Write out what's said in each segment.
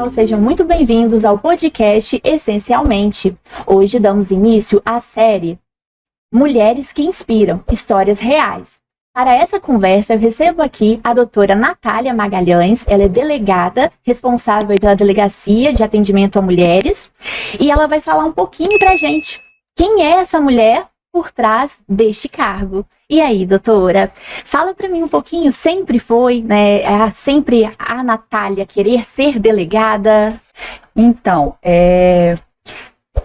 Sejam muito bem-vindos ao podcast Essencialmente. Hoje damos início à série Mulheres que Inspiram, Histórias Reais. Para essa conversa, eu recebo aqui a doutora Natália Magalhães. Ela é delegada, responsável pela Delegacia de Atendimento a Mulheres, e ela vai falar um pouquinho pra gente quem é essa mulher por trás deste cargo. E aí, doutora, fala para mim um pouquinho, sempre foi, né, sempre a Natália querer ser delegada? Então,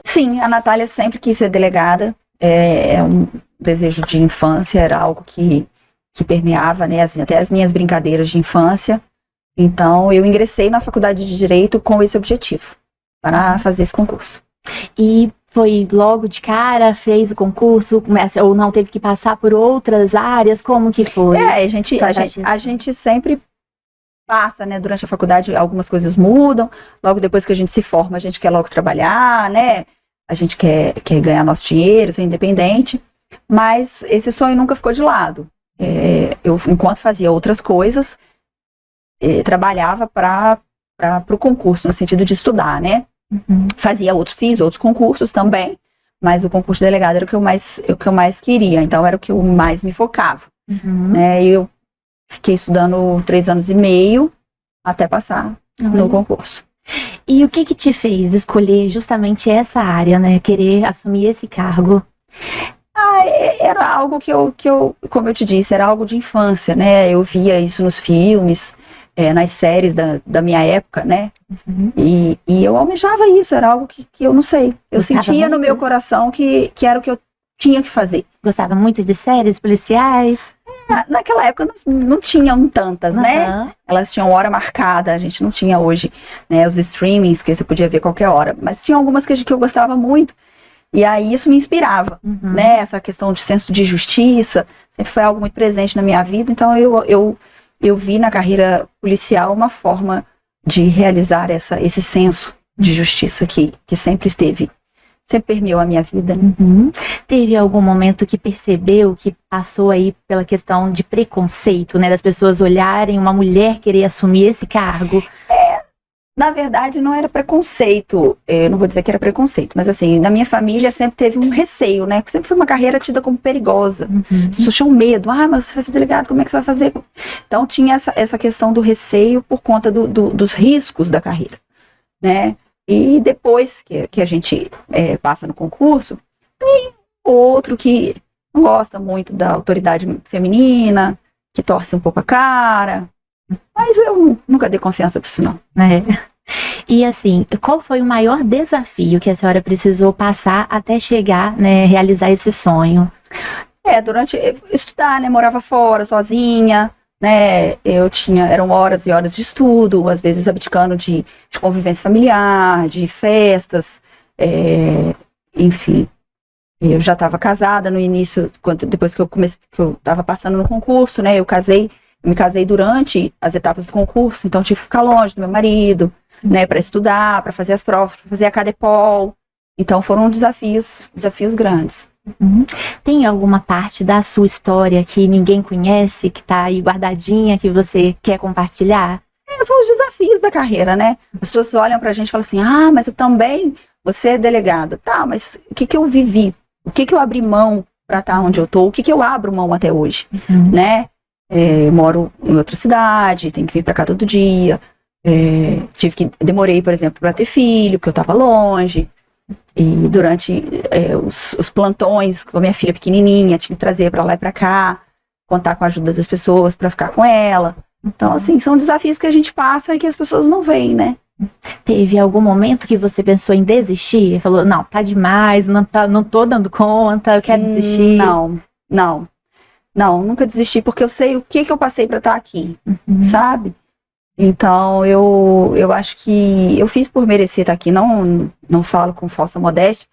sim, a Natália sempre quis ser delegada, é um desejo de infância, era algo que permeava, né, até as minhas brincadeiras de infância. Então, eu ingressei na faculdade de Direito com esse objetivo, para fazer esse concurso. E foi logo de cara, fez o concurso, ou não, teve que passar por outras áreas? Como que foi? A gente sempre passa, né, durante a faculdade, algumas coisas mudam, logo depois que a gente se forma, a gente quer logo trabalhar, né, a gente quer ganhar nosso dinheiro, ser independente, mas esse sonho nunca ficou de lado. Eu, enquanto fazia outras coisas, trabalhava para o concurso, no sentido de estudar, né. Uhum. Fiz outros concursos também, mas o concurso de delegado era o que eu mais queria, então era o que eu mais me focava. Uhum. Né? Eu fiquei estudando 3 anos e meio até passar no concurso. E o que te fez escolher justamente essa área, né? Querer assumir esse cargo? Era algo que eu, como eu te disse, era algo de infância, né? Eu via isso nos filmes, nas séries da minha época, né? Uhum. E eu almejava isso, era algo que eu não sei. Eu sentia no meu coração que era o que eu tinha que fazer. Gostava muito de séries policiais? Naquela época não tinham tantas, né? Elas tinham hora marcada, a gente não tinha hoje, né, os streamings que você podia ver qualquer hora. Mas tinha algumas que eu gostava muito. E aí isso me inspirava, né? Essa questão de senso de justiça sempre foi algo muito presente na minha vida. Então eu vi na carreira policial uma forma de realizar esse senso de justiça que sempre permeou a minha vida. Uhum. Teve algum momento que percebeu que passou aí pela questão de preconceito, né? Das pessoas olharem uma mulher querer assumir esse cargo? Na verdade, não era preconceito, eu não vou dizer que era preconceito, mas assim, na minha família sempre teve um receio, né? Sempre foi uma carreira tida como perigosa. Uhum. As pessoas tinham medo, mas você vai ser delegado, como é que você vai fazer? Então tinha essa questão do receio por conta dos riscos da carreira, né? E depois que a gente passa no concurso, tem outro que não gosta muito da autoridade feminina, que torce um pouco a cara. Mas eu nunca dei confiança para isso, não. E assim, qual foi o maior desafio que a senhora precisou passar até chegar, né, realizar esse sonho? Durante estudar, né, morava fora, sozinha, né, eram horas e horas de estudo, às vezes abdicando de convivência familiar, de festas, enfim. Eu já estava casada no início, depois que eu estava passando no concurso, né, me casei durante as etapas do concurso, então tive que ficar longe do meu marido, né, para estudar, para fazer as provas, para fazer a Cadepol. Então foram desafios grandes. Uhum. Tem alguma parte da sua história que ninguém conhece, que está aí guardadinha, que você quer compartilhar? São os desafios da carreira, né? As pessoas olham pra gente e falam assim, mas eu também, você é delegada. Tá, mas o que eu vivi? O que eu abri mão para estar onde eu tô? O que eu abro mão até hoje? Né? Eu moro em outra cidade, tenho que vir para cá todo dia. Demorei, por exemplo, para ter filho, porque eu estava longe. E durante os plantões com a minha filha pequenininha, tinha que trazer para lá e para cá, contar com a ajuda das pessoas para ficar com ela. Então, assim, são desafios que a gente passa e que as pessoas não veem, né? Teve algum momento que você pensou em desistir? Falou, não, tá demais, não tô dando conta, eu quero desistir? Não, nunca desisti, porque eu sei o que eu passei para estar aqui, sabe? Então, eu acho que eu fiz por merecer estar aqui, não falo com falsa modéstia.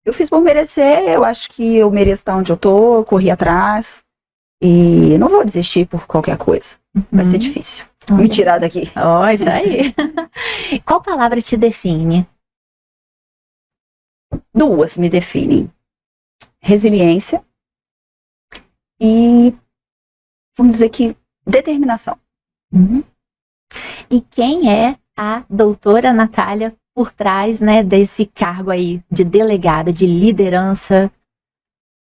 Eu fiz por merecer, eu acho que eu mereço estar onde eu tô, eu corri atrás, e não vou desistir por qualquer coisa. Vai ser difícil me tirar daqui. Isso aí. Qual palavra te define? 2 me definem. Resiliência e, vamos dizer que, determinação. E quem é a doutora Natália por trás, né, desse cargo aí de delegada, de liderança?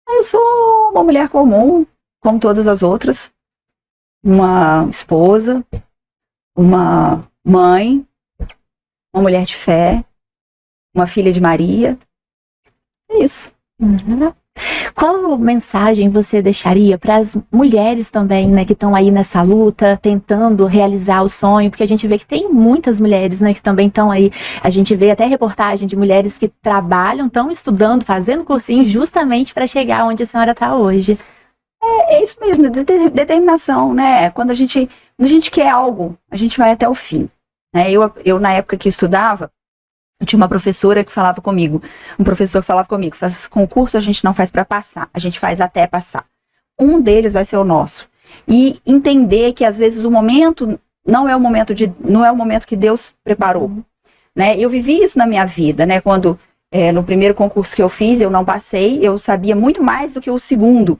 Eu sou uma mulher comum, como todas as outras. Uma esposa, uma mãe, uma mulher de fé, uma filha de Maria. É isso. Uhum. Qual mensagem você deixaria para as mulheres também, né, que estão aí nessa luta, tentando realizar o sonho? Porque a gente vê que tem muitas mulheres, né, que também estão aí. A gente vê até reportagem de mulheres que trabalham, estão estudando, fazendo cursinho justamente para chegar onde a senhora está hoje. É isso mesmo, determinação, né? Quando a gente quer algo, a gente vai até o fim. Né? Eu, na época que estudava, eu tinha uma professora que falava comigo, um professor que falava comigo, faz concurso a gente não faz para passar, a gente faz até passar. Um deles vai ser o nosso. E entender que às vezes o momento não é o momento que Deus preparou. Né? Eu vivi isso na minha vida, né? Quando no primeiro concurso que eu fiz, eu não passei, eu sabia muito mais do que o segundo,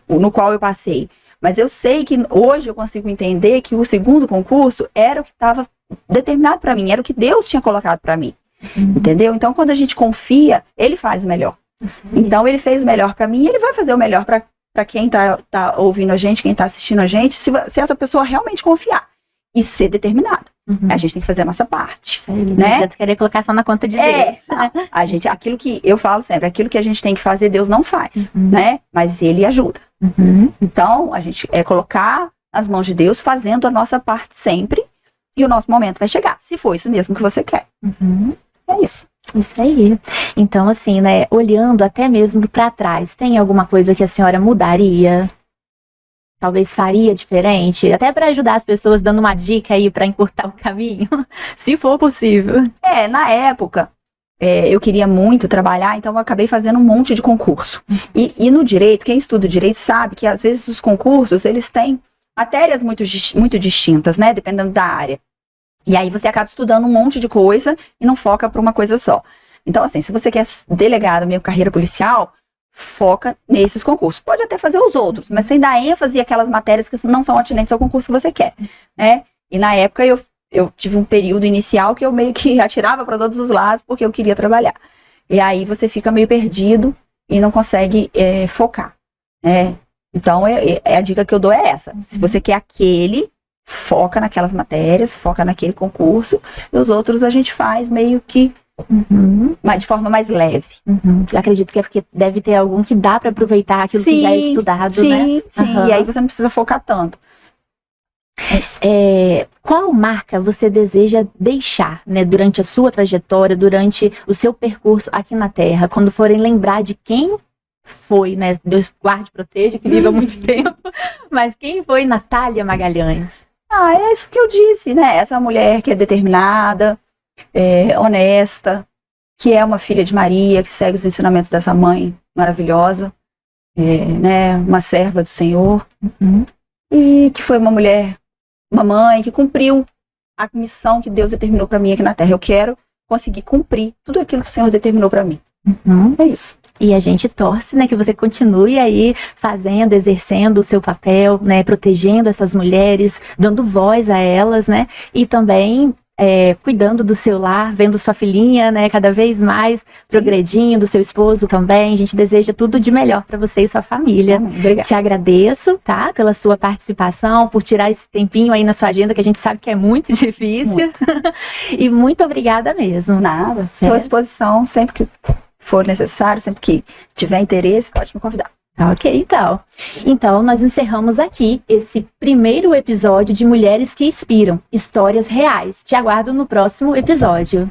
no qual eu passei. Mas eu sei que hoje eu consigo entender que o segundo concurso era o que estava determinado para mim, era o que Deus tinha colocado para mim. Entendeu? Então, quando a gente confia, Ele faz o melhor. Então, Ele fez o melhor para mim, Ele vai fazer o melhor para quem tá ouvindo a gente, quem tá assistindo a gente, se essa pessoa realmente confiar e ser determinada. A gente tem que fazer a nossa parte. Né? Não adianta querer colocar só na conta de Deus. A gente, aquilo que eu falo sempre, aquilo que a gente tem que fazer, Deus não faz, né? Mas Ele ajuda. Então, a gente colocar nas mãos de Deus, fazendo a nossa parte sempre, e o nosso momento vai chegar, se for isso mesmo que você quer. É isso. Isso aí. Então, assim, né, olhando até mesmo para trás, tem alguma coisa que a senhora mudaria? Talvez faria diferente? Até para ajudar as pessoas, dando uma dica aí para encurtar o caminho, se for possível. Na época, eu queria muito trabalhar, então eu acabei fazendo um monte de concurso. E no direito, quem estuda direito sabe que às vezes os concursos, eles têm matérias muito distintas, né, dependendo da área. E aí você acaba estudando um monte de coisa e não foca para uma coisa só. Então, assim, se você quer delegado mesmo carreira policial, foca nesses concursos. Pode até fazer os outros, mas sem dar ênfase àquelas matérias que não são atinentes ao concurso que você quer, né? E na época eu tive um período inicial que eu meio que atirava para todos os lados porque eu queria trabalhar. E aí você fica meio perdido e não consegue focar, né? Então, a dica que eu dou é essa. Se você quer aquele, foca naquelas matérias, foca naquele concurso, e os outros a gente faz meio que mas de forma mais leve. Eu acredito que é porque deve ter algum que dá para aproveitar aquilo que já é estudado, né? Sim, e aí você não precisa focar tanto. Qual marca você deseja deixar, né, durante a sua trajetória, durante o seu percurso aqui na Terra, quando forem lembrar de quem foi, né? Deus guarde e proteja, que viva muito tempo, mas quem foi Natália Magalhães? É isso que eu disse, né? Essa mulher que é determinada, honesta, que é uma filha de Maria, que segue os ensinamentos dessa mãe maravilhosa, né? Uma serva do Senhor, e que foi uma mulher, uma mãe que cumpriu a missão que Deus determinou para mim aqui na Terra. Eu quero conseguir cumprir tudo aquilo que o Senhor determinou para mim. É isso. E a gente torce, né, que você continue aí fazendo, exercendo o seu papel, né, protegendo essas mulheres, dando voz a elas, né, e também cuidando do seu lar, vendo sua filhinha, né, cada vez mais progredindo, seu esposo também. A gente deseja tudo de melhor para você e sua família. Obrigada. Te agradeço, tá, pela sua participação, por tirar esse tempinho aí na sua agenda, que a gente sabe que é muito difícil. E muito obrigada mesmo. Nada, estou à disposição sempre que for necessário, sempre que tiver interesse, pode me convidar. Ok, então. Então, nós encerramos aqui esse primeiro episódio de Mulheres que Inspiram, Histórias Reais. Te aguardo no próximo episódio.